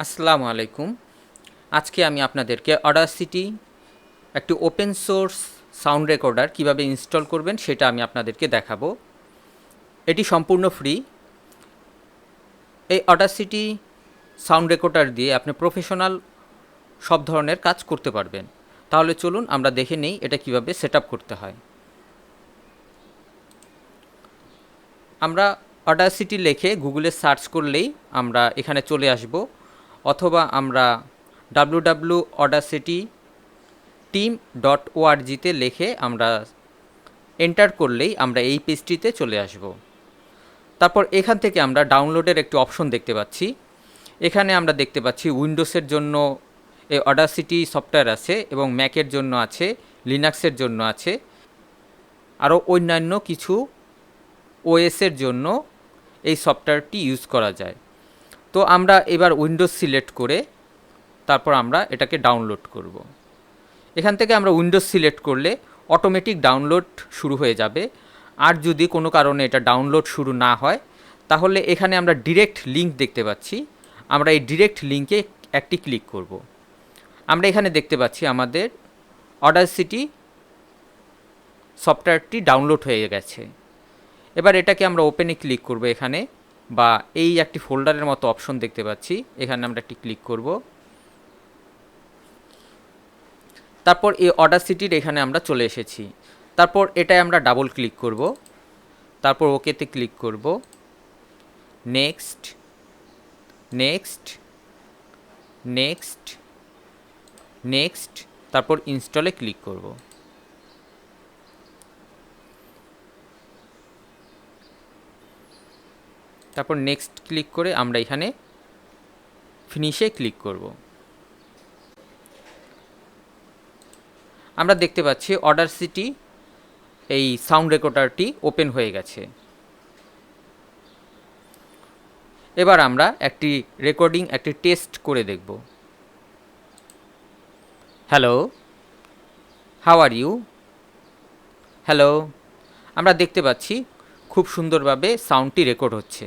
আসসালামু আলাইকুম। আজকে আমি আপনাদেরকে অডাসিটি একটি ওপেন সোর্স সাউন্ড রেকর্ডার কিভাবে ইনস্টল করবেন সেটা আমি আপনাদেরকে দেখাবো। এটি সম্পূর্ণ ফ্রি। এই অডাসিটি সাউন্ড রেকর্ডার দিয়ে আপনি প্রফেশনাল সব ধরনের কাজ করতে পারবেন। তাহলে চলুন আমরা দেখে নেই এটা কিভাবে সেটআপ করতে হয়। আমরা অডাসিটি লিখে গুগলে সার্চ করলেই আমরা এখানে চলে আসব, অথবা আমরা www.audacityteam.org-তে লিখে আমরা এন্টার করলেই আমরা এই পেজটিতে চলে আসব। তারপর এখান থেকে আমরা ডাউনলোডের একটি অপশন দেখতে পাচ্ছি। এখানে আমরা দেখতে পাচ্ছি উইন্ডোজের জন্য এই অডাসিটি সফটওয়্যার আছে এবং ম্যাকের জন্য আছে, লিনাক্সের জন্য আছে, আরও অন্যান্য কিছু ওএসের জন্য এই সফটওয়্যারটি ইউজ করা যায়। তো আমরা এবার উইন্ডোজ সিলেক্ট করে তারপর আমরা এটাকে ডাউনলোড করব। এখান থেকে আমরা উইন্ডোজ সিলেক্ট করলে অটোমেটিক ডাউনলোড শুরু হয়ে যাবে। আর যদি কোনো কারণে এটা ডাউনলোড শুরু না হয় তাহলে এখানে আমরা ডিরেক্ট লিঙ্ক দেখতে পাচ্ছি, আমরা এই ডিরেক্ট লিঙ্কে একটি ক্লিক করব। আমরা এখানে দেখতে পাচ্ছি আমাদের অডাসিটি সফটওয়্যারটি ডাউনলোড হয়ে গেছে। এবার এটাকে আমরা ওপেনে ক্লিক করব এখানে, বা এই একটি ফোল্ডারের মতো অপশন দেখতে পাচ্ছি, এখানে আমরা একটি ক্লিক করব। তারপর এই অডাসিটির এখানে আমরা চলে এসেছি। তারপর এটায় আমরা ডাবল ক্লিক করব, তারপর ওকেতে ক্লিক করব, নেক্সট নেক্সট নেক্সট নেক্সট, তারপর ইনস্টলে ক্লিক করব। তারপর নেক্সট ক্লিক করে আমরা এখানে ফিনিশে ক্লিক করব। আমরা দেখতে পাচ্ছি অডাসিটি এই সাউন্ড রেকর্ডারটি ওপেন হয়ে গেছে। এবার আমরা একটি রেকর্ডিং, একটি টেস্ট করে দেখব। Hello, how are you? Hello. আমরা দেখতে পাচ্ছি খুব সুন্দরভাবে সাউন্ডটি রেকর্ড হচ্ছে।